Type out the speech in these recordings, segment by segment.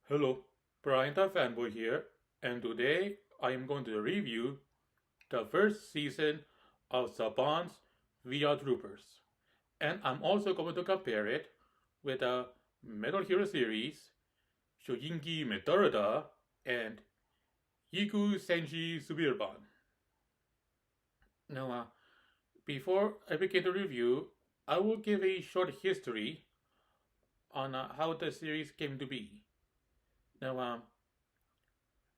Hello, Brian the Fanboy here, and today I am going to review the first season of Saban's VR Troopers. And I'm also going to compare it with the Metal Hero series, Choujinki Metaruda, and Jiku Senshi Supiruban. Now, before I begin the review, I will give a short history on how the series came to be. Now,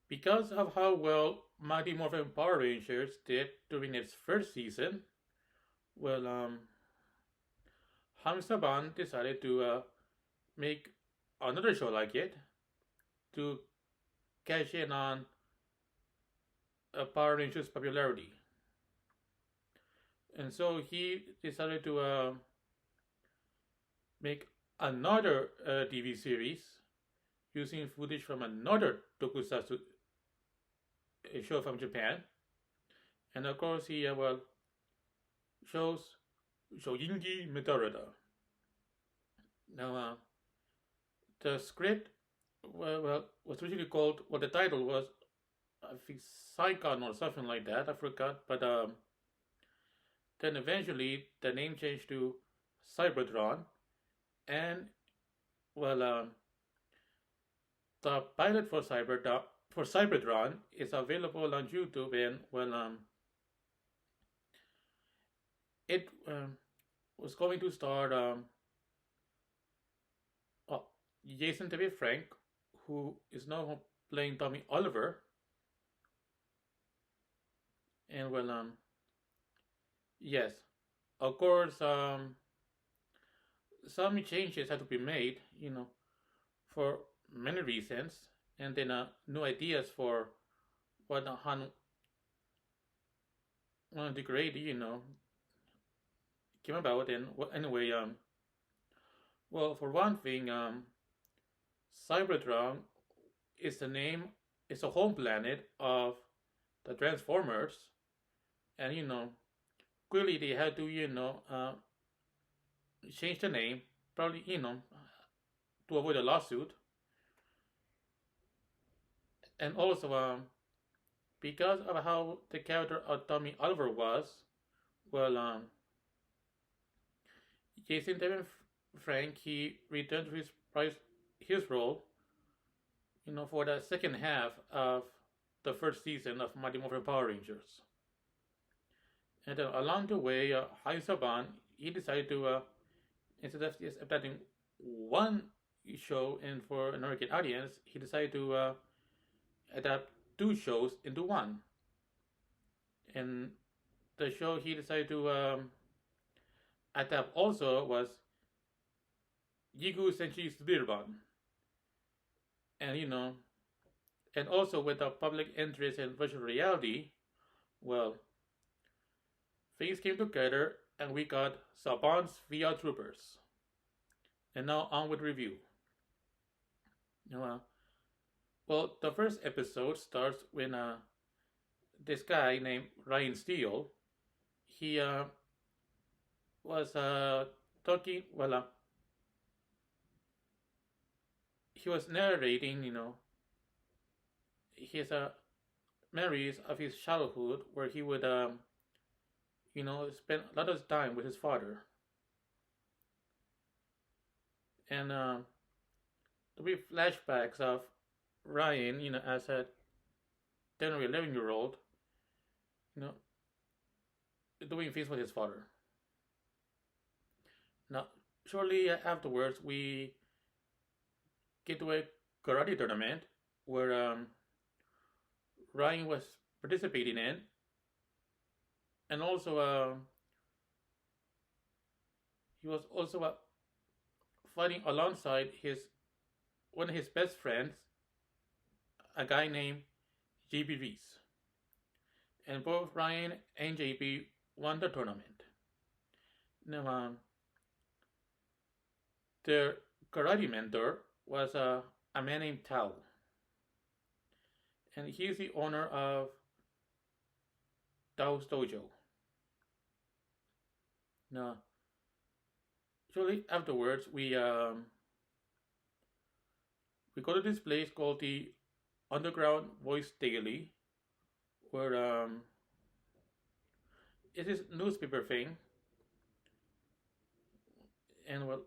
because of how well Mighty Morphin Power Rangers did during its first season, well, Saban decided to make another show like it to cash in on Power Rangers' popularity. And so he decided to make another TV series using footage from another tokusatsu show from Japan. And of course, he shows Chojinki Metaruda. Now, the script was originally called, well, the title was, I think, Saigon or something like that. I forgot. But then eventually the name changed to Cybertron. And, well, the pilot for Cybertron is available on YouTube. And, well, it was going to star oh, Jason David Frank, who is now playing Tommy Oliver, and well, yes, of course, some changes had to be made, for many reasons, and then new ideas for what Han wanted to create, came about. And anyway, well, for one thing, Cybertron is the name, is a home planet of the Transformers, and clearly they had to change the name, probably to avoid a lawsuit, and also because of how the character of Tommy Oliver was, well, Jason David Frank, he returned to his role, for the second half of the first season of Mighty Morphin Power Rangers. And along the way, Saban, he decided to, instead of just adapting one show and for an American audience, he decided to adapt two shows into one. And the show he decided to adapt also was Jiku Senshi Spielban. And and also with the public interest in virtual reality, well, things came together and we got Saban's VR Troopers. And now on with review. Well, the first episode starts when this guy named Ryan Steele, he was talking, he was narrating, his memories of his childhood, where he would, spend a lot of time with his father. And there'll be flashbacks of Ryan, as a 10 or 11-year-old, you know, doing things with his father. Now, shortly afterwards, we get to a karate tournament where Ryan was participating in, and also he was also fighting alongside one of his best friends, a guy named JB Reese. And both Ryan and JB won the tournament. Now, their karate mentor was a man named Tao. And he is the owner of Tao's Dojo. Now, shortly afterwards, we we go to this place called the Underground Voice Daily, where it is newspaper thing, and well,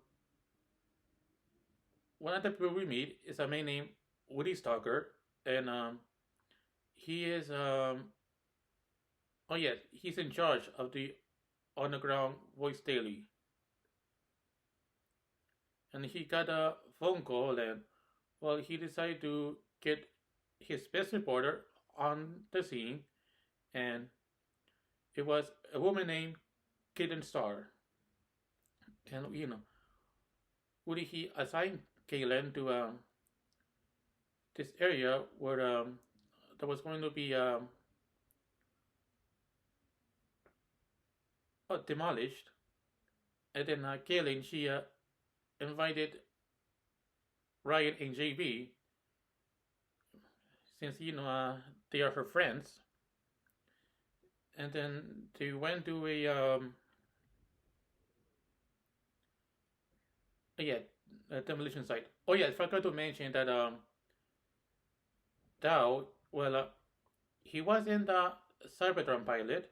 one of the people we meet is a man named Woody Stalker, and he is oh yes, he's in charge of the Underground Voice Daily, and he got a phone call, and well, he decided to get his best reporter on the scene, and it was a woman named Kitten Star, and Woody he assigned Kaylin to this area where there was going to be demolished, and then Kaylin she invited Ryan and JB since they are her friends, and then they went to yeah, a demolition site. Oh yeah, I forgot to mention that Dao, well, he was in the Cybertron pilot,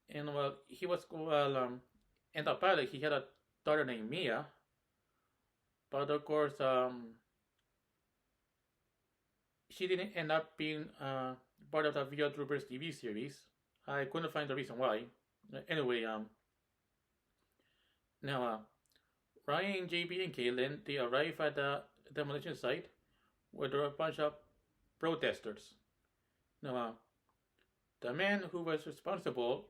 and well, he was well in the pilot he had a daughter named Mia, but of course she didn't end up being part of the Via Troopers TV series. I couldn't find the reason why. Anyway, now Ryan, JB, and Kaylin they arrive at the demolition site where there are a bunch of protesters. Now, the man who was responsible,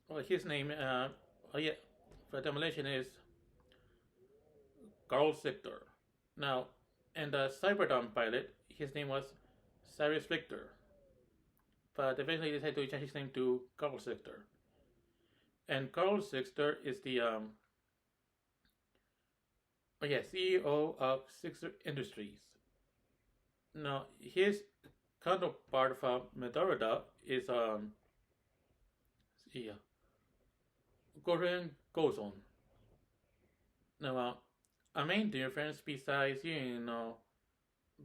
well, his name, oh yeah, for demolition is Carl Sichter. Now, in the Cyberdome pilot, his name was Cyrus Victor, but eventually they decided to change his name to Carl Sichter. And Carl Sichter is the oh yeah, CEO of Sixer Industries. Now, his counterpart from Metaruda is see, Goran Gozon. Now, a main difference besides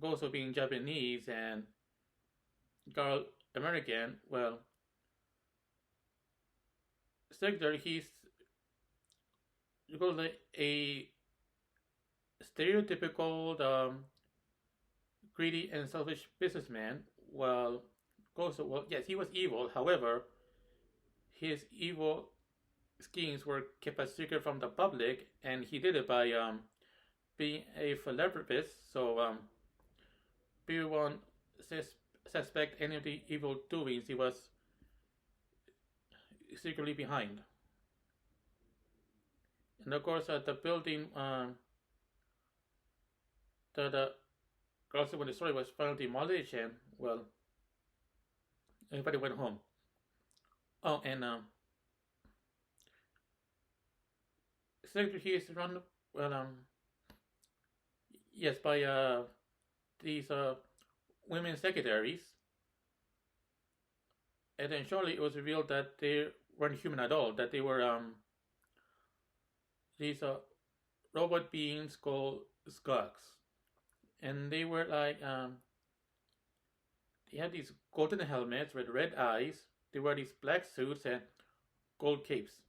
Gozo being Japanese and Carl American, well, Sector he's called a stereotypical greedy and selfish businessman. Well, Gozo, well, yes, he was evil. However, his evil schemes were kept a secret from the public, and he did it by being a philanthropist. So people won't suspect any of the evil doings he was secretly behind. And of course, the building the girls when the story was finally demolished, and well, everybody went home. Oh, and secretary is run well yes by these women secretaries, and then shortly it was revealed that they weren't human at all, that they were these robot beings called Skugs, and they were like they had these golden helmets with red eyes. They wear these black suits and gold capes.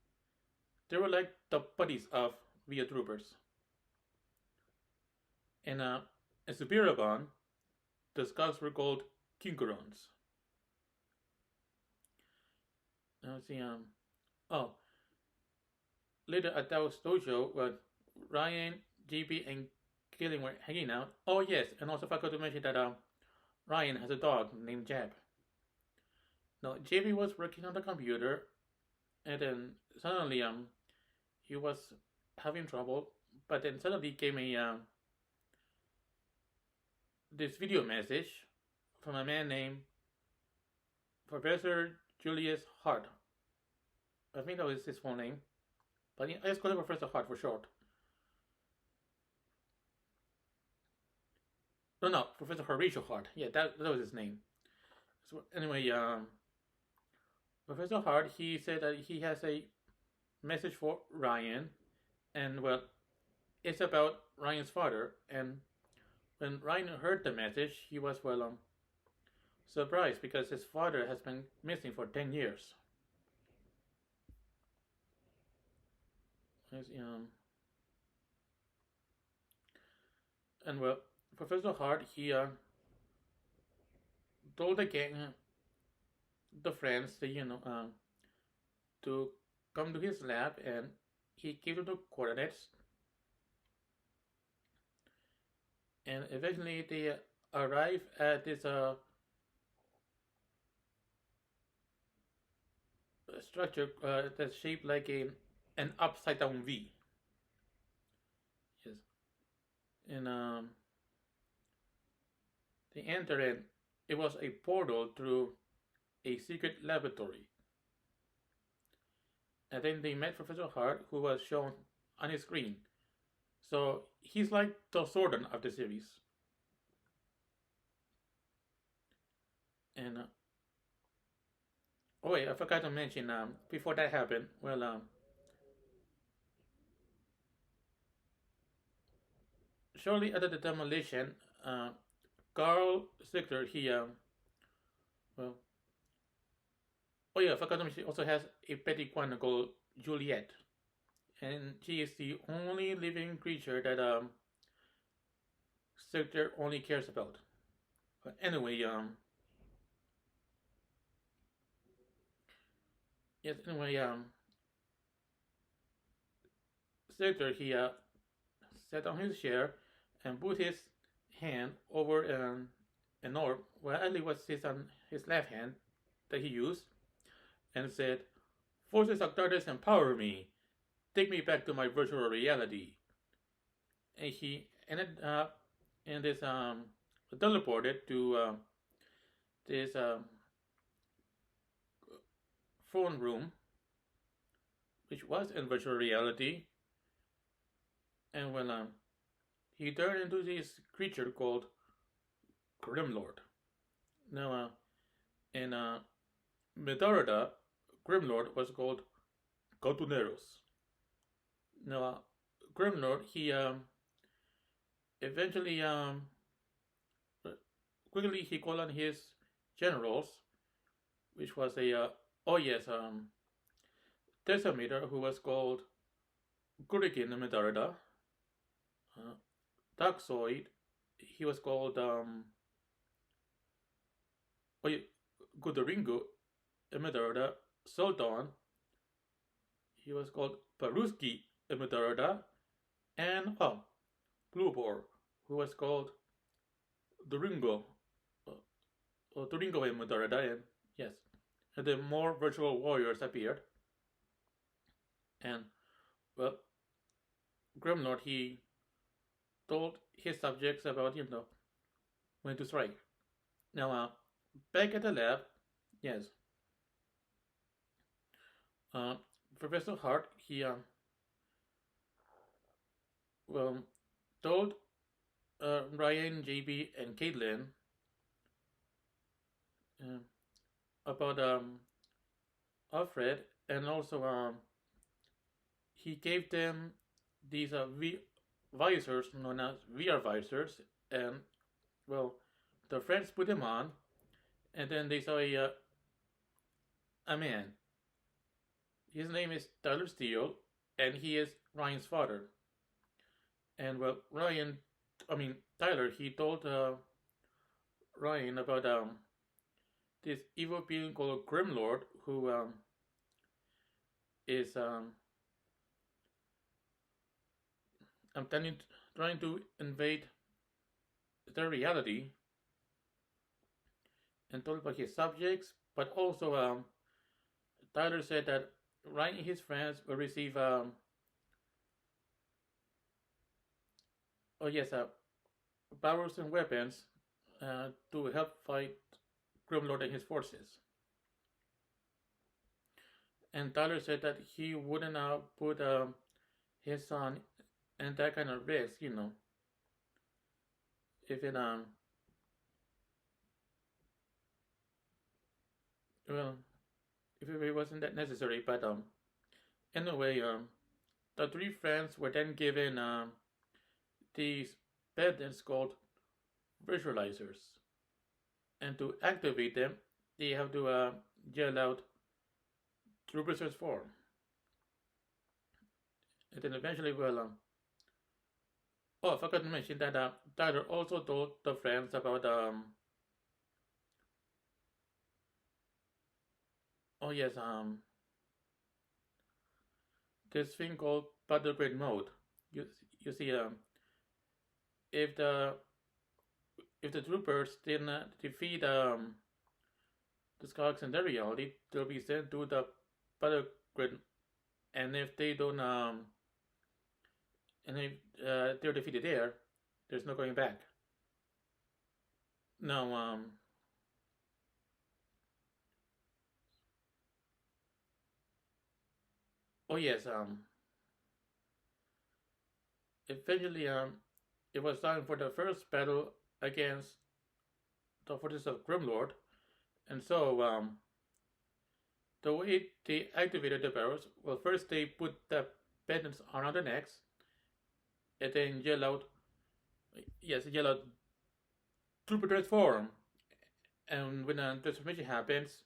They were like the buddies of Via Troopers. And in Supiruban, the Skugs were called Kinkurons. Now let's see, oh, later at Tao's dojo, Ryan, GB, and Killing were hanging out. Oh yes, and also forgot to mention that Ryan has a dog named Jab. Now JB was working on the computer, and then suddenly he was having trouble, but then suddenly came a this video message from a man named Professor Julius Hart. I think that was his full name, but I just call him Professor Hart for short. No, Professor Horatio Hart. Yeah, that was his name. So anyway, Professor Hart, he said that he has a message for Ryan, and well, it's about Ryan's father, and When Ryan heard the message, he was, well, surprised because his father has been missing for 10 years. And well, Professor Hart, he told the gang, the friends, that, to come to his lab, and he gave them the coordinates. And eventually they arrive at this structure that's shaped like an upside down V. Yes, and they enter in. It was a portal through a secret laboratory. And then they met Professor Hart, who was shown on his screen. So he's like the Zordon of the series. And oh wait, I forgot to mention. Before that happened, well, shortly after the demolition, Carl Ziegler, he well, oh yeah, I forgot to mention. He also has a petty one called Juliet, and she is the only living creature that Ziegler only cares about. But anyway, yes, anyway, Ziegler, he sat on his chair and put his hand over an orb, well, at least was his left hand that he used, and said, "Forces of darkness empower me. Take me back to my virtual reality." And he ended up in this teleported to this phone room, which was in virtual reality, and when he turned into this creature called Grimlord. Now, in Metaruda, Grimlord was called Cotuneros. Now, Grimlord, he eventually quickly he called on his generals, which was a oh yes, Decimator, who was called Kurikin Metaruda. Toxoid, he was called Gudaringo Metaruda. Sultan, he was called Paruski Metaruda. And Bluebor, who was called Duringo Duringo Metaruda. And yes, and then more virtual warriors appeared. And well, Grimlord, he told his subjects about, when to strike. Now, back at the lab, yes, Professor Hart, he well, told Ryan, JB, and Caitlin about Alfred, and also he gave them these visors known as VR visors, and well, the friends put them on, and then they saw a man. His name is Tyler Steele, and he is Ryan's father. And well, Tyler, he told Ryan about this evil being called Grimlord, who is trying to invade their reality, and told about his subjects. But also, Tyler said that Ryan and his friends will receive powers and weapons to help fight Grimlord and his forces. And Tyler said that he wouldn't put his son in that kind of risk, if it if it wasn't that necessary. But anyway, the three friends were then given these pendants called visualizers, and to activate them, they have to yell out Trooper search form, and then eventually, oh, I forgot to mention that Tyler also told the friends about oh yes, this thing called battle grid mode. You you see, if the if the troopers didn't defeat the Skulks in their reality, they'll be sent to the battle grid, and if they don't and if they're defeated there, there's no going back. No, oh yes, eventually, it was time for the first battle against the forces of Grimlord, and so, the way they activated the barrels, well, first they put the pendants around their necks, and then yell out, yes, yell out, Trooper transform! And when the transformation happens,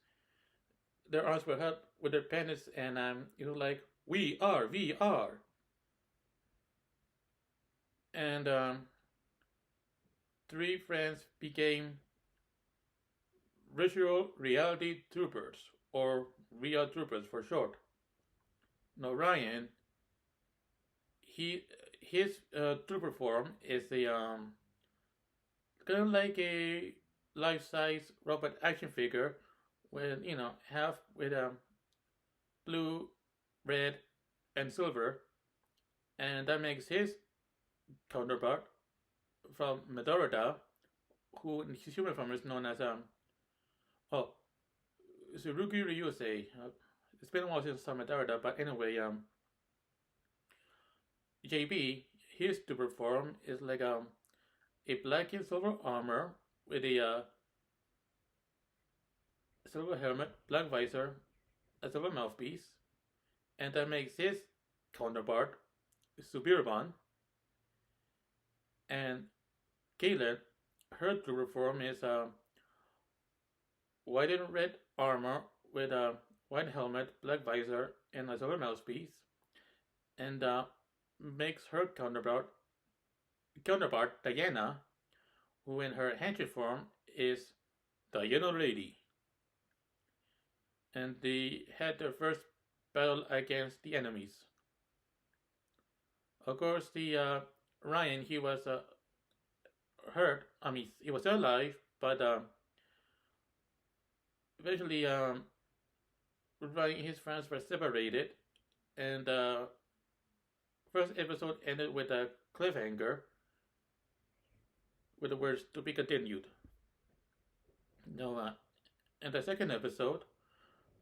their arms were held with their pendants, and it was like, we are! And three friends became virtual reality troopers, or real troopers for short. Now Ryan, he his trooper form is a kind of like a life-size robot action figure with half with blue, red, and silver, and that makes his counterpart from Metaruda, who in his human form is known as oh Surugi Ryusei. It's been a while since I saw Metaruda, but anyway, JB, his super form is like a black and silver armor with a silver helmet, black visor, a silver mouthpiece, and that makes his counterpart Supiruban. And Kayla, her trooper form is white and red armor with a white helmet, black visor, and a silver mouthpiece, and makes her counterpart Diana, who in her handshake form is Diana Lady. And they had their first battle against the enemies. Of course, the Ryan, he was hurt. I mean, he was still alive, but eventually, Ryan and his friends were separated, and first episode ended with a cliffhanger with the words "to be continued." Now, in the second episode,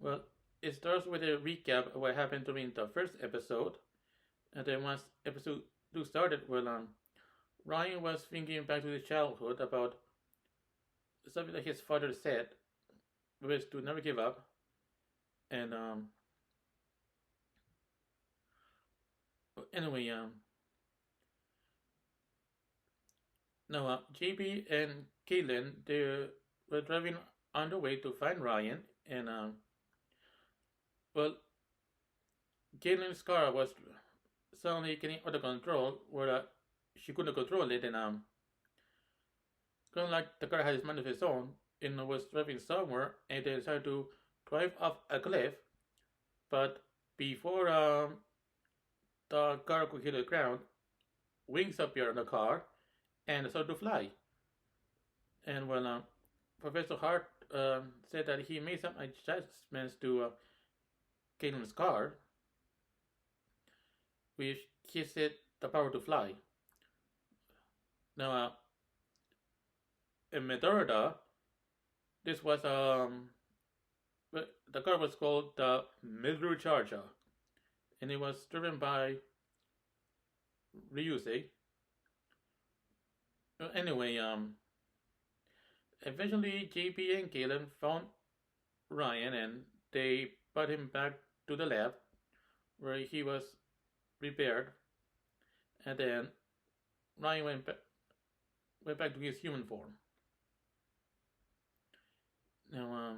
well, it starts with a recap of what happened during the first episode, and then once episode 2 started, well, Ryan was thinking back to his childhood about something that his father said, which was to never give up, and anyway, now JB and Kaylin, they were driving on the way to find Ryan, and well, Kaylin's car was suddenly getting out of control, where she couldn't control it, and kind of like the car had its mind of its own, and was driving somewhere, and they decided to drive off a cliff, but before the car could hit the ground, wings appeared on the car, and started to fly. And well, Professor Hart said that he made some adjustments to Kaylin's car, which gives it the power to fly. Now, in Metalder, this was the car was called the Metaruda Charger, and it was driven by Ryusei. Anyway, eventually JP and Galen found Ryan, and they brought him back to the lab where he was repaired, and then Ryan went back to his human form. Now,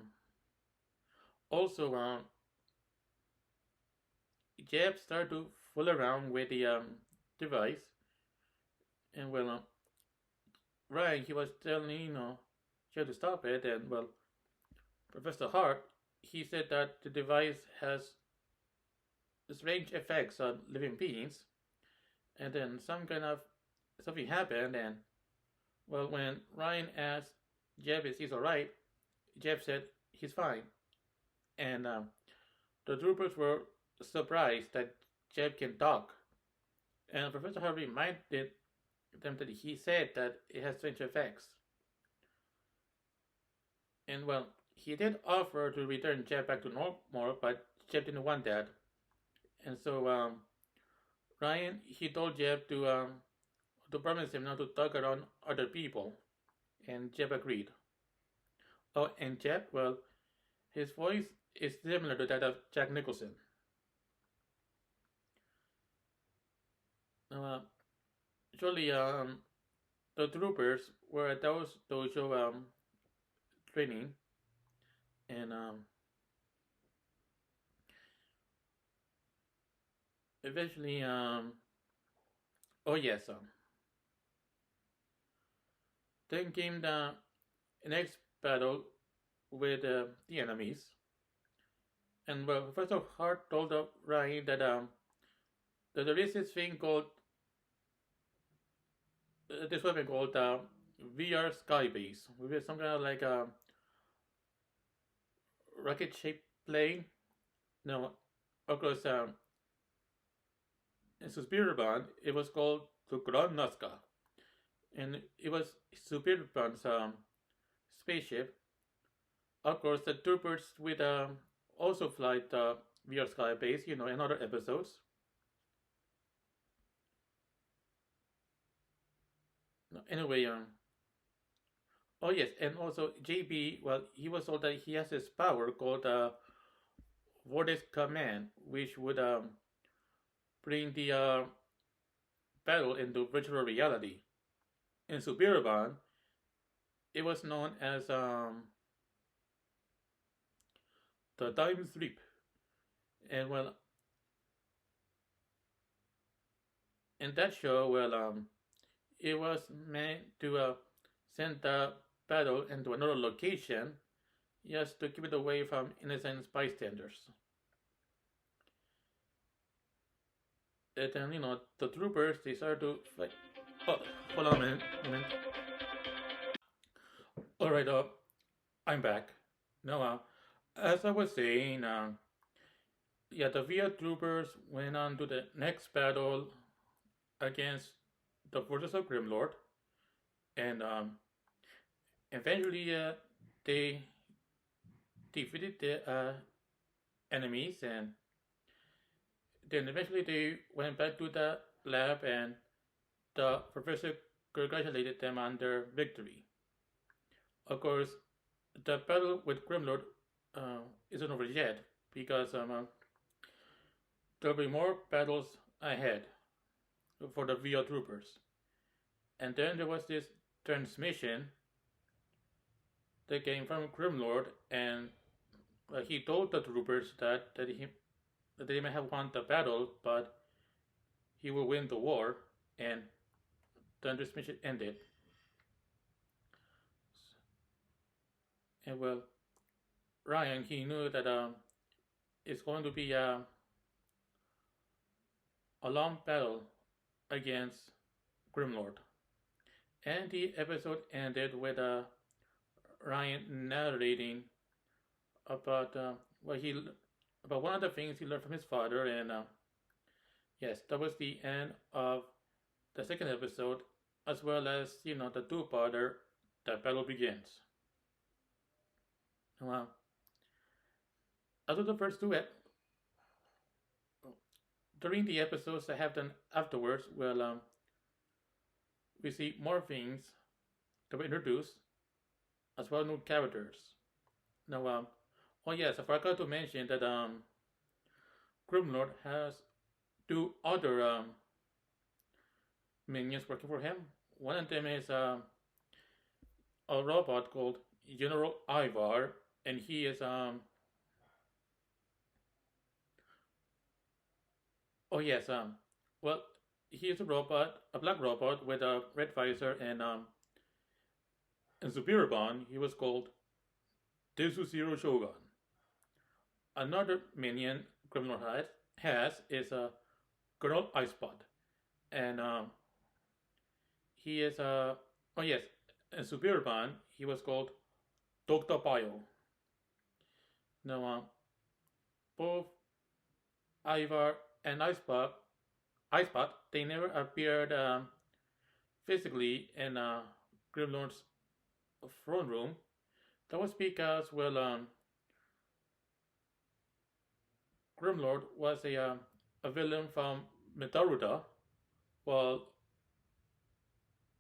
also, Jeb started to fool around with the device, and well, Ryan he was telling Jeb to stop it, and well, Professor Hart he said that the device has strange effects on living beings, and then some kind of something happened, and well, when Ryan asked Jeb if he's alright, Jeb said he's fine, and the troopers were surprised that Jeb can talk, and Professor Hart reminded them that he said that it has strange effects, and well, he did offer to return Jeb back to normal, but Jeb didn't want that, and so Ryan he told Jeb to promise him not to talk around other people, and Jeb agreed. Oh, and Jeb, well, his voice is similar to that of Jack Nicholson. Uh, Actually, the troopers were at those dojo training, and eventually, oh yes, then came the next battle with the enemies, and well, Professor Hart told Ryan that there is this thing called this weapon called VR Sky Base, which is some kind of like a rocket shaped plane. No, of course, in Supiruban, it was called Tukran Nazca, and it was Supiruban's spaceship. Of course, the troopers with also fly the VR Sky Base, in other episodes. No, anyway, oh yes, and also JB. Well, he was told that he has this power called Vortex Command, which would bring the battle into virtual reality. In Supiruban, it was known as the time sleep, and well, in that show, well, it was meant to send the battle into another location, just to keep it away from innocent bystanders. And then the troopers they started to fight. Oh, hold on a minute. All right, I'm back. Now, as I was saying, yeah, the VIA troopers went on to the next battle against the forces of Grimlord, and eventually they defeated the enemies, and then eventually they went back to the lab, and the professor congratulated them on their victory. Of course, the battle with Grimlord isn't over yet, because there'll be more battles ahead for the VO troopers. And then there was this transmission that came from Grimlord, and he told the troopers that they may have won the battle, but he will win the war, and the transmission ended. And well, Ryan he knew that it's going to be a long battle against Grimlord. And the episode ended with Ryan narrating about about one of the things he learned from his father, and yes, that was the end of the second episode, as well as the two-parter, The Battle Begins. Well, after the first two, during the episodes that have done afterwards, well, we see more things that were introduced, as well as new characters. Now, oh yes, I forgot to mention that Grimlord has two other minions working for him. One of them is a robot called General Ivar, and he is oh yes well he is a robot, a black robot with a red visor, and in Supiruban he was called Zero Shogun. Another minion criminal has is a Colonel Icebot, and he is a oh yes, in Supiruban he was called Doctor Bio. Now both Ivar and Icebot, they never appeared physically in Grimlord's throne room. That was because, well, Grimlord was a villain from Metaruda, while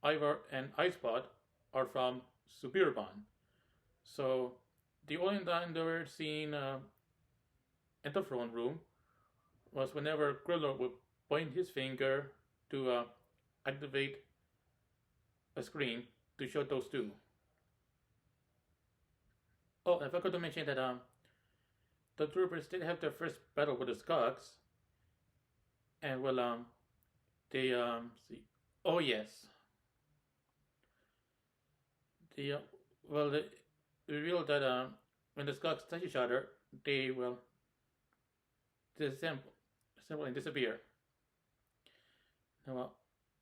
Ivar and Icebot are from Supiruban. So the only time they were seen in the throne room was whenever Grimlord would point his finger to activate a screen to show those two. Oh, I forgot to mention that the troopers did have their first battle with the Skogs, and well, they see. Oh yes, the well, they revealed that when the Skogs touch each other, they will disassemble, assemble and disappear. Now,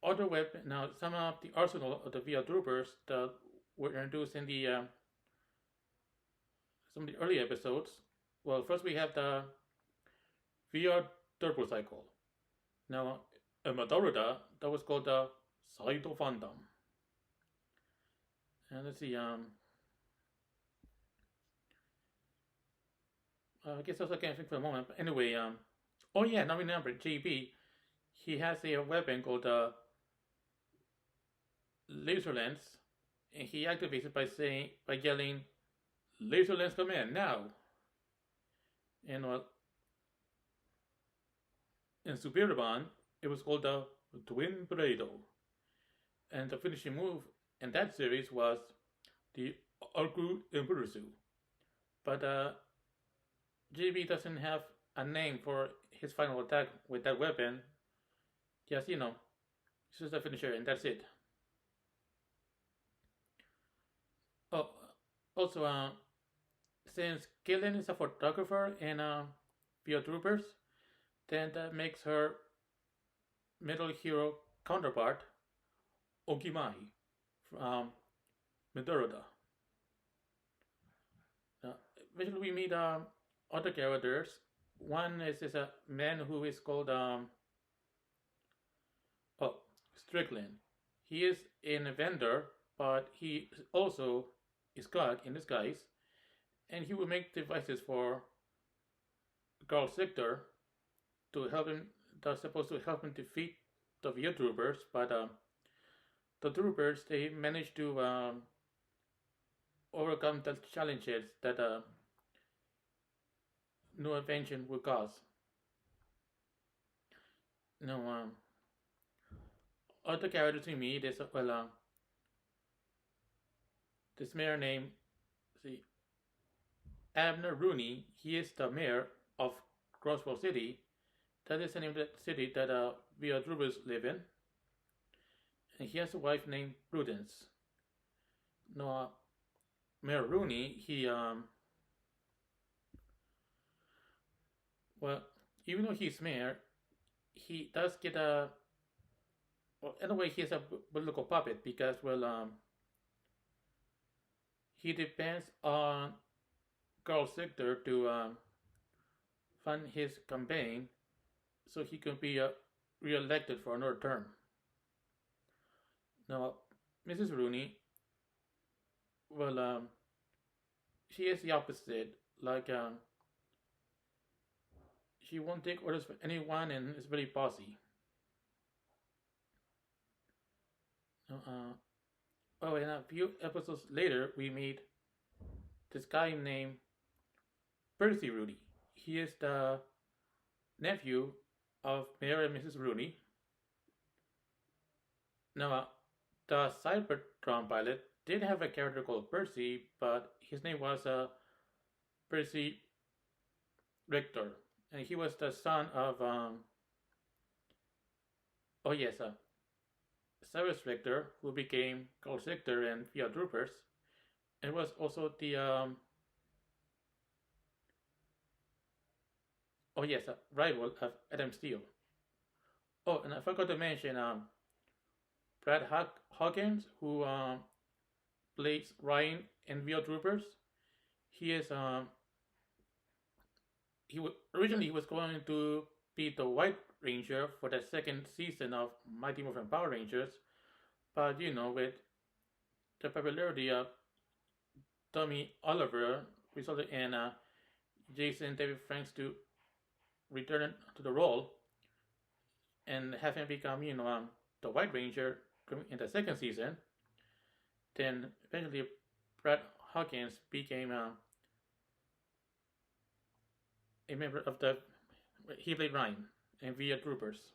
other weapon. Now, some of the arsenal of the VR troopers that were introduced in the some of the early episodes. Well, first we have the VR turbo cycle. Now, a Metaruda that was called the Saito Phantom. And let's see, I guess also can't think for a moment. But anyway, oh yeah, now remember, JB, he has a weapon called Laser Lens, and he activates it by yelling, "Laser Lens, come in now!" And well, in Supiruban, it was called the Twin Brado, and the finishing move in that series was the Arku Impulsu. But JB doesn't have a name for his final attack with that weapon. Just, it's just a finisher, and that's it. Oh, also, since Killen is a photographer in Bio Troopers, then that makes her Metal Hero counterpart, Okimai, from Metaruda. Eventually, we meet other characters. One is a man who is called Strickland. He is an vendor, but he also is God in disguise, and he will make devices for Carl Sector to help him. That's supposed to help him defeat the Via troopers, but the troopers they managed to overcome the challenges that new invention would cause. Now, other characters we meet is this mayor named see Abner Rooney. He is the mayor of Crosswell City. That is the name of the city that Via troopers live in. And he has a wife named Prudence. Now, Mayor Rooney, he well, even though he's mayor, he does get a well, in a way, he's a political puppet because he depends on Carl Sector to fund his campaign, so he can be re-elected for another term. Now, Mrs. Rooney, she is the opposite. Like, she won't take orders from anyone and is very bossy. And a few episodes later, we meet this guy named Percy Rooney. He is the nephew of Mayor and Mrs. Rooney. Now, the Cybertron pilot did have a character called Percy, but his name was Percy Richter, and he was the son of oh yes, Cyrus Richter, who became Carl Richter and Fiat Troopers, and was also the oh yes, rival of Adam Steele. Oh, and I forgot to mention Brad Hawkins, who plays Ryan in VO Troopers. He is originally he was going to be the White Ranger for the second season of Mighty Morphin Power Rangers, but with the popularity of Tommy Oliver, resulted in Jason David Franks to return to the role and have him become the White Ranger in the second season. Then eventually Brad Hawkins became a member of the he played Ryan in VO Troopers.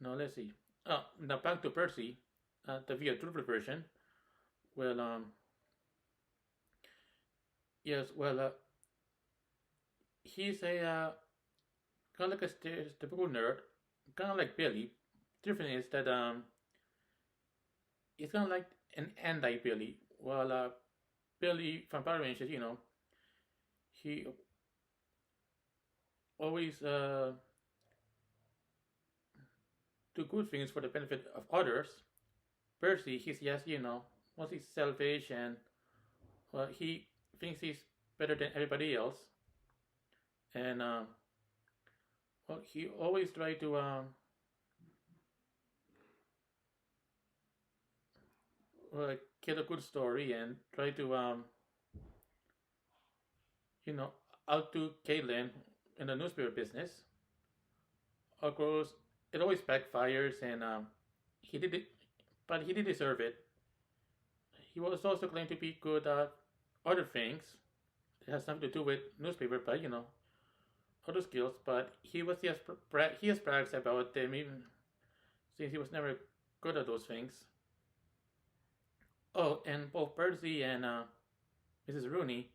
Now let's see. Now back to Percy, the VO Trooper version. Well, yes, well, he's a kind of like a typical nerd, kind of like Billy. Different is that he's kind of like an anti-Billy. Well, Billy from Power Rangers, he always do good things for the benefit of others. Percy, he's just mostly selfish, and well, he thinks he's better than everybody else, and well, he always try to get a good story and try to outdo Caitlin in the newspaper business. Of course, it always backfires, and he did it, but he did deserve it. He was also claimed to be good at other things. It has nothing to do with newspaper, but other skills. But he has brags about them, even since he was never good at those things. Oh, and both Percy and Mrs. Rooney,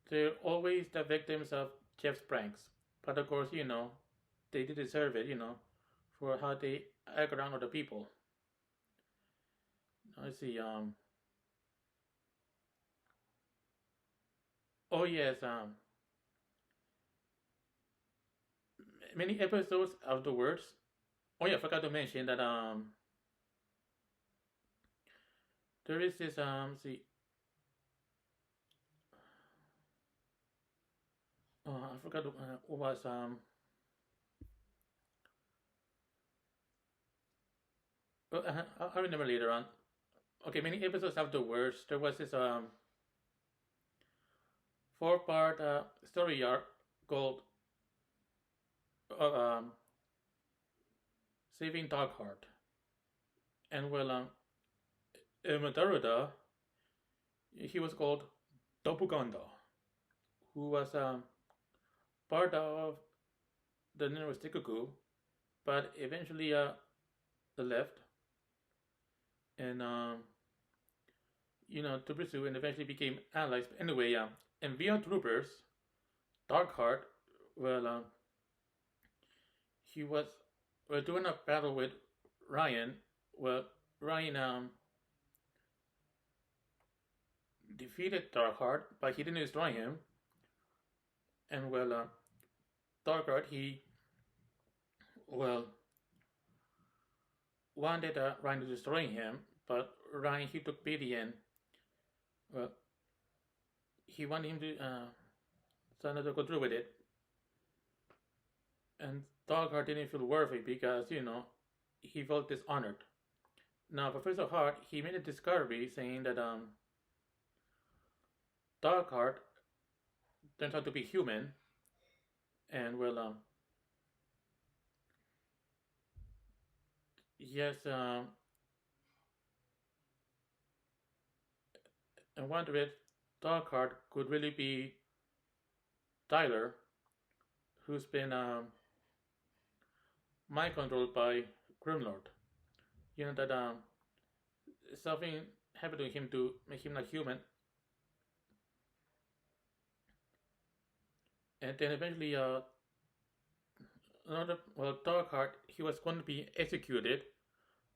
they're always the victims of Jeff's pranks. But of course, they did deserve it, for how they act around other people. Let's see. Oh yes. Many episodes afterwards. Oh yeah, I forgot to mention that there is this see. Oh, I forgot what was I remember later on. Okay, many episodes afterwards, there was this 4-part story arc called um, Saving Dogheart. And well, Metaruda, he was called Topuganda, who was part of the name was Jikuu, but eventually left and to pursue and eventually became allies. But anyway, in Beyond Troopers, Darkheart, well, he was doing a battle with Ryan. Well, Ryan defeated Darkheart, but he didn't destroy him. And well, Darkheart, he well wanted Ryan to destroy him, but Ryan he took pity and well he wanted him to to go through with it. And Darkheart didn't feel worthy because he felt dishonored. Now Professor Hart he made a discovery saying that Darkheart turns out to be human, and well yes and wonder if Darkheart could really be Tyler, who's been mind controlled by Grimlord. You know that something happened to him to make him not human, and then eventually, another Darkheart, he was going to be executed,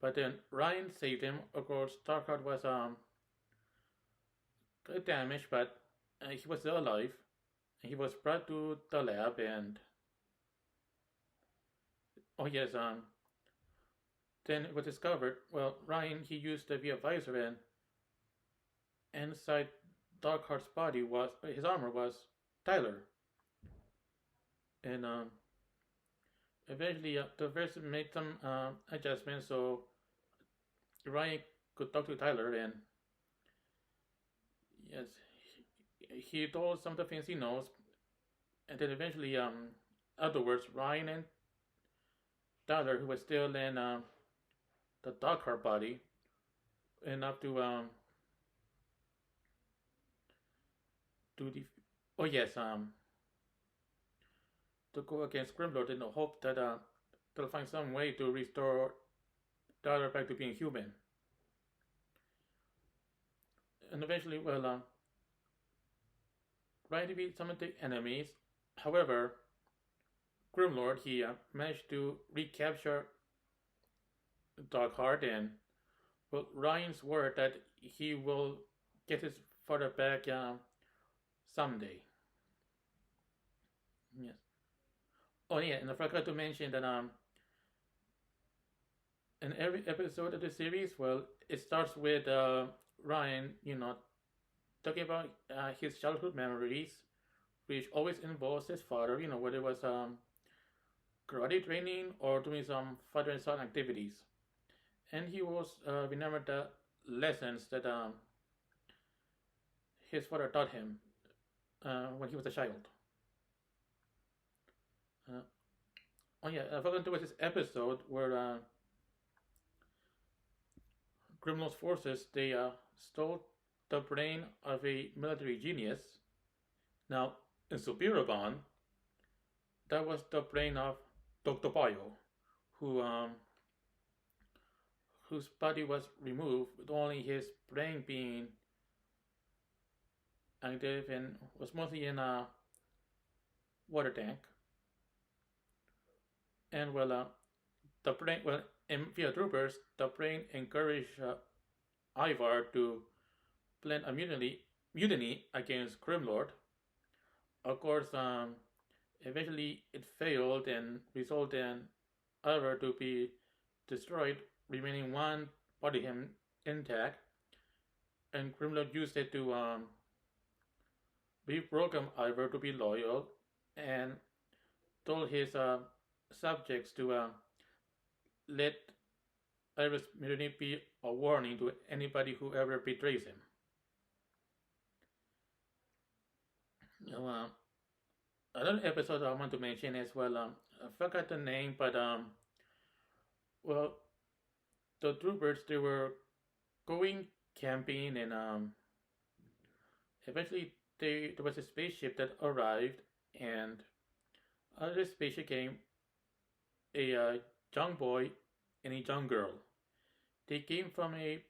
but then Ryan saved him. Of course, Darkheart was damaged, but he was still alive. And he was brought to the lab, and oh yes, then it was discovered. Well, Ryan he used the via visor, and inside Darkheart's body was his armor was Tyler, and eventually the version made some adjustments so Ryan could talk to Tyler, and yes, he told some of the things he knows, and then eventually, afterwards, Ryan and Tyler, who was still in the Darkheart body, enough to oh yes, to go against Grimlord in the hope that they'll find some way to restore Tyler back to being human. And eventually, Ryan defeated some of the enemies. However, Grimlord he managed to recapture Darkheart, and Ryan's word that he will get his father back someday. Yes. Oh yeah, and I forgot to mention that in every episode of the series, it starts with Ryan, talking about his childhood memories, which always involves his father. Whether it was karate training or doing some father and son activities, and he was remembered the lessons that his father taught him when he was a child. Oh yeah, I forgot there was this episode where Grimlord's forces they stole the brain of a military genius. Now in Supiruban, that was the brain of Dr. Bayo, who whose body was removed with only his brain being active and was mostly in a water tank. And the brain, in via troopers, the brain encouraged Ivar to plan a mutiny against Grimlord. Of course, eventually it failed and resulted in Ivar to be destroyed, remaining one body him intact. And Grimlord used it to reprogram Ivar to be loyal, and told his subjects to let Ivar's mutiny be a warning to anybody who ever betrays him. Now, another episode I want to mention as well. I forgot the name, but well, the troopers they were going camping, and eventually there was a spaceship that arrived, and out of this spaceship came a young boy and a young girl. They came from a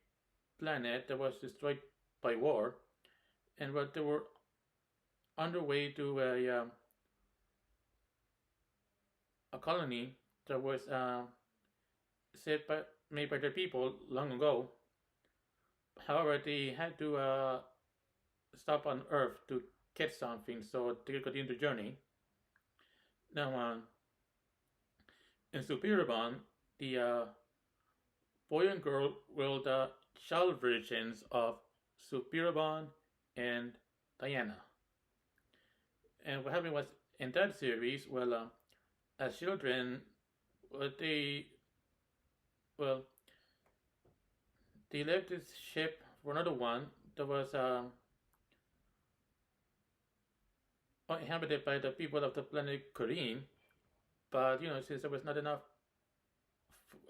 planet that was destroyed by war, and they were on their way to a colony that was made by their people long ago. However, they had to stop on Earth to catch something, so they could continue the journey. Now, in Supiruban, the boy and girl were the child versions of Supiruban and Diana. And what happened was in that series, as children, they well they left this ship for another one that was inhabited by the people of the planet Korean, but since there was not enough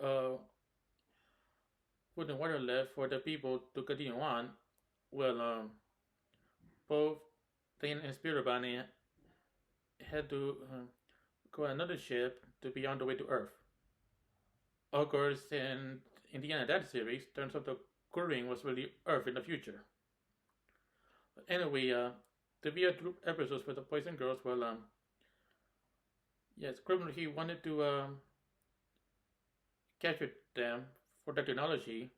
uh, food and water left for the people to continue on, both Thane and Spielban had to go on another ship to be on the way to Earth. Of course, in the end of that series, turns out the occurring was really Earth in the future. But anyway, the VR Troop episodes with the boys and girls, well, yes, criminal he wanted to capture them for the technology,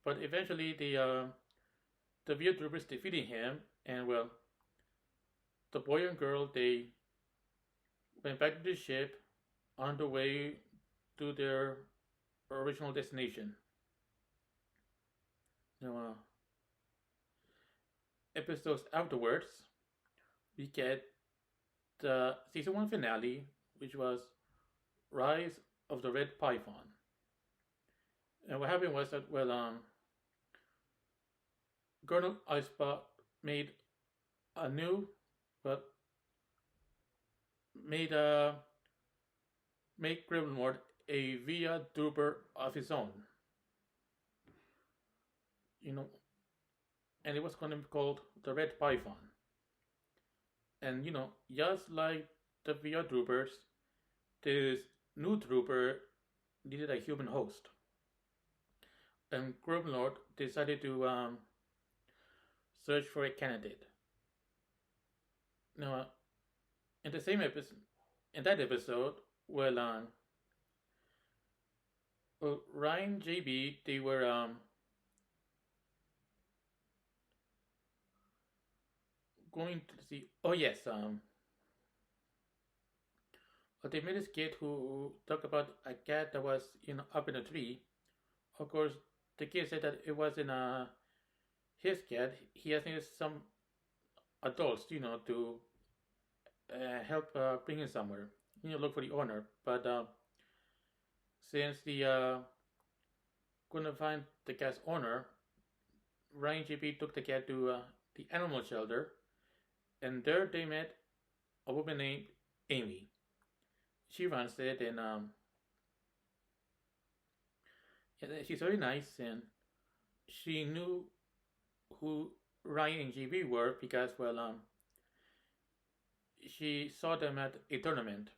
but eventually the VR Troopers defeating him, and well, the boy and girl they went back to the ship on the way to their original destination. Now, episodes afterwards, we get the season one finale, which was Rise of the Red Python. And what happened was that Colonel Aespa made a new, but made a make Grimlord a Via Trooper of his own. You know, and it was going to be called the Red Python. And just like the VR troopers, this new trooper needed a human host. And Grimlord decided to search for a candidate. Now, in the same episode, in that episode, Ryan, JB, they were going to see. Oh yes, they made this kid who talked about a cat that was up in a tree. Of course, the kid said that it wasn't his cat. He has needed some adults, to help bring him somewhere. Look for the owner. But since the couldn't find the cat's owner, Ryan JP took the cat to the animal shelter, and there they met a woman named Amy. She runs it, and she's very nice, and she knew who Ryan and JB were because she saw them at a tournament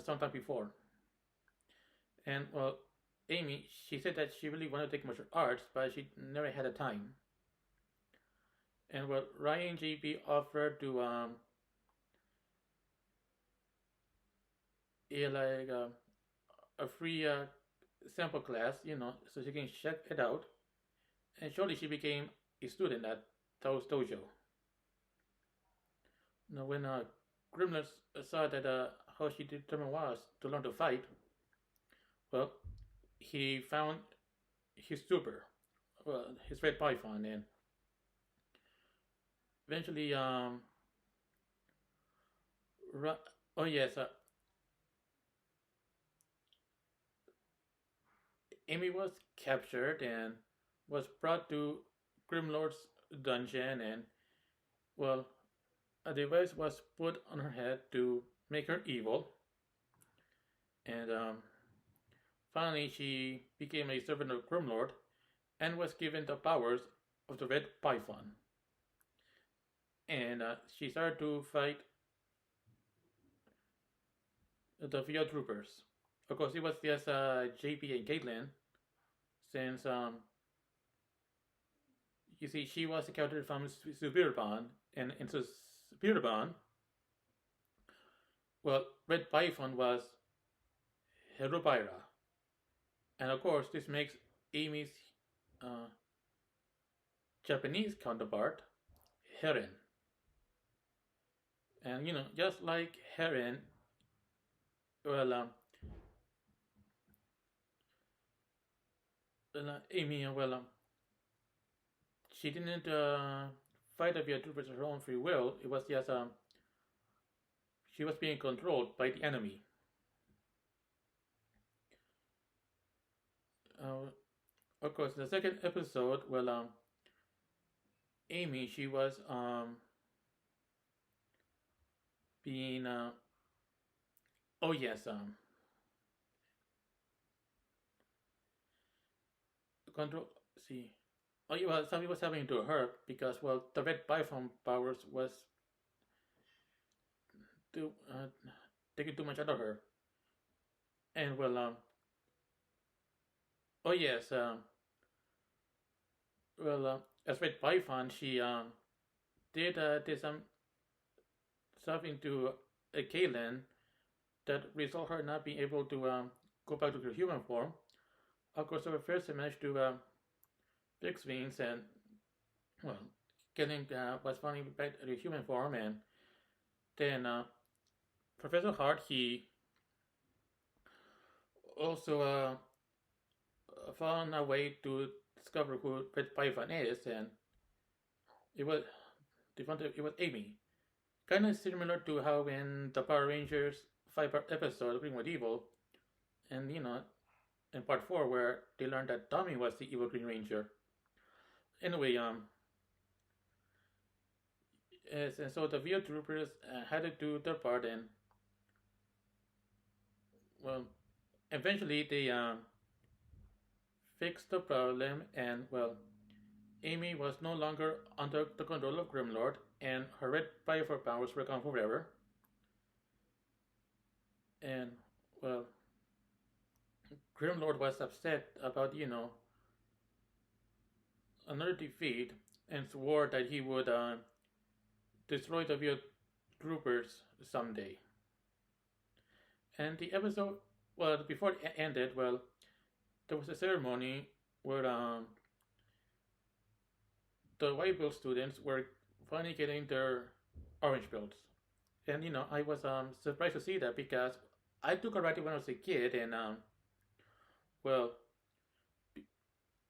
sometime before. And Amy, she said that she really wanted to take martial arts, but she never had the time. And Ryan and JP offered to a free sample class, so she can check it out. And shortly she became a student at Tao's dojo. Now, when Grimless saw that how she determined was to learn to fight, he found his super, his red python, and eventually, oh yes, Amy was captured and was brought to Grimlord's dungeon, and a device was put on her head to make her evil. And finally, she became a servant of Grimlord and was given the powers of the Red Python. And she started to fight the VR troopers. Of course, it was just JP and Caitlin, since you see, she was a character from Supiruban, and in Spielban, Red Python was Herobira. And of course, this makes Amy's Japanese counterpart, Heron. And just like Heron, Amy, she didn't fight the VR troopers of her own free will. It was just she was being controlled by the enemy. Of course, the second episode, Amy, she was being oh yes, control. See, oh yeah, something was happening to her because the red python powers was taking too much out of her, and oh yes, as Red Python, she did some something to Kaylin that result her not being able to go back to her human form. Of course, at first they managed to fix things, and well, getting was finally back to the human form, and then Professor Hart he also found a way to discover who Red Python is, and it was they found it was Amy. Kind of similar to how in the Power Rangers 5-part episode Green with Evil, and in part 4 where they learned that Tommy was the evil Green Ranger. Anyway, yes, and so the VO troopers had to do their part, and well, eventually they fixed the problem, and well, Amy was no longer under the control of Grimlord, and her red fire powers were gone forever. And well, Grimlord was upset about another defeat, and swore that he would destroy the VO troopers someday. And the episode, well, before it ended, well, there was a ceremony where the white belt students were finally getting their orange belts. And I was surprised to see that because I took karate when I was a kid, and well, b-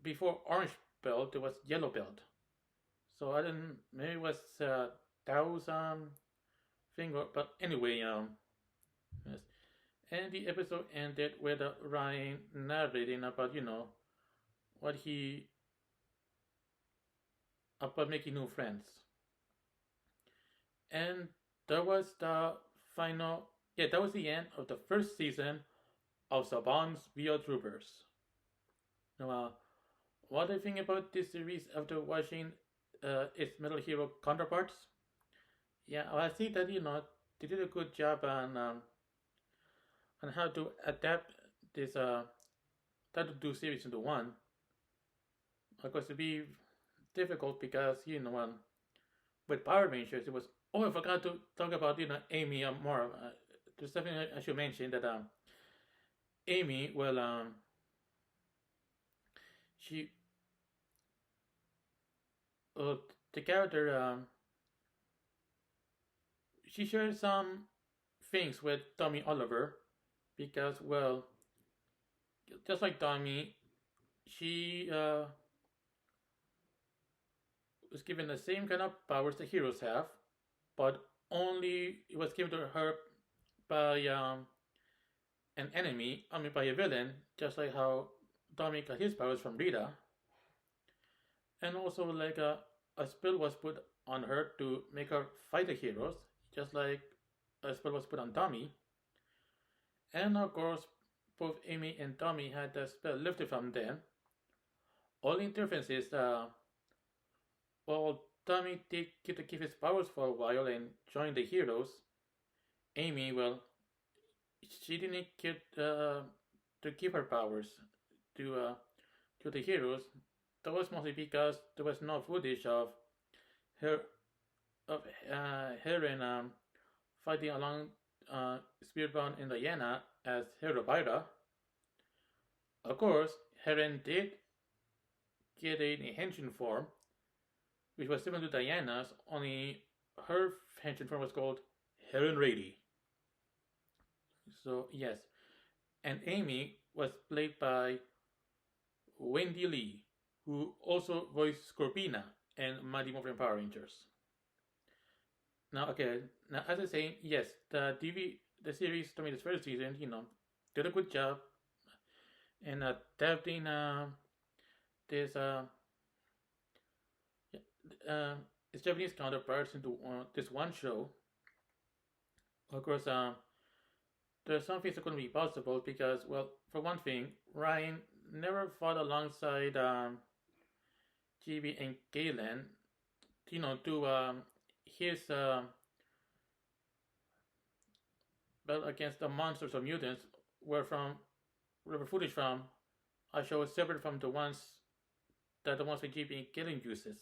before orange belt there was yellow belt. So I didn't. Maybe it was that was thing, but anyway, yes. And the episode ended with Ryan narrating about what he about making new friends. And that was the final. Yeah, that was the end of the first season of Saban's VO Troopers. Now, what do you think about this series after watching its Metal Hero counterparts? Yeah, well, I see that they did a good job on how to adapt this how to do series into one. Of course, it'd be difficult because with Power Rangers it was. Oh, I forgot to talk about Amy more. There's something I should mention that Amy, well, she uh, the character she shares some things with Tommy Oliver because well, just like Tommy, she was given the same kind of powers the heroes have, but only it was given to her by an enemy, I mean by a villain, just like how Tommy got his powers from Rita, and also like a spell was put on her to make her fight the heroes, just like a spell was put on Tommy, and of course both Amy and Tommy had the spell lifted from them. Only difference is while Tommy did get to keep his powers for a while and join the heroes, Amy, well, she didn't get to keep her powers to the heroes. That was mostly because there was no footage of her her and fighting along Spielban and Diana as Hero Byra. Of course, Helen did get a henshin form, which was similar to Diana's, only her henshin form was called Helen Rady. So, yes. And Amy was played by Wendy Lee, who also voiced Scorpina and Mighty Morphin Power Rangers. Now, okay, now as I was saying, yes, the series, to me, this first season, did a good job in adapting this its Japanese counterparts into this one show. Of course, there's some things that couldn't be possible because, well, for one thing, Ryan never fought alongside GB and Galen, to his battle against the monsters or mutants were footage from a show separate from the ones that the ones with GP killing uses.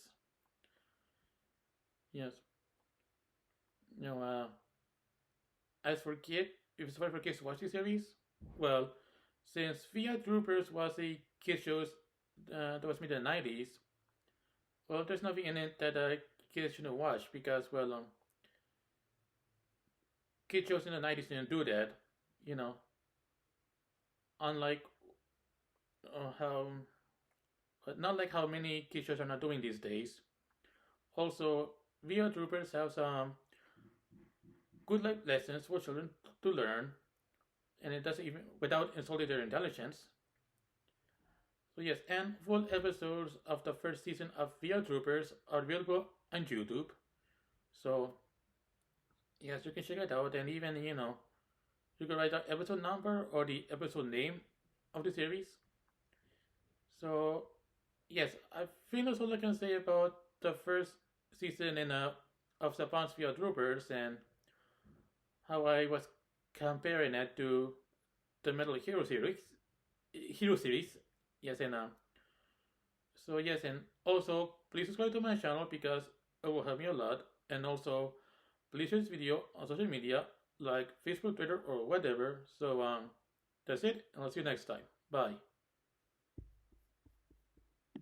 Yes. You know, as for kid, if it's fun for kids to watch the series, well, since Via Troopers was a kid show that was made in the 90s, well, there's nothing in it that kids shouldn't watch because, well, kid shows in the 90s didn't do that, you know, unlike how, not like how many kid shows are not doing these days. Also, Via Troopers have some good life lessons for children to learn, and it doesn't even without insulting their intelligence. So yes, and full episodes of the first season of VR Troopers are available on YouTube. So yes, you can check it out, and even you can write the episode number or the episode name of the series. So yes, I think that's all I can say about the first season of Saban's VR Troopers and how I was comparing it to the Metal Hero series. Hero series, yes, and so yes, and also please subscribe to my channel because it will help me a lot, and also please share this video on social media like Facebook, Twitter, or whatever. So that's it, and I'll see you next time. Bye.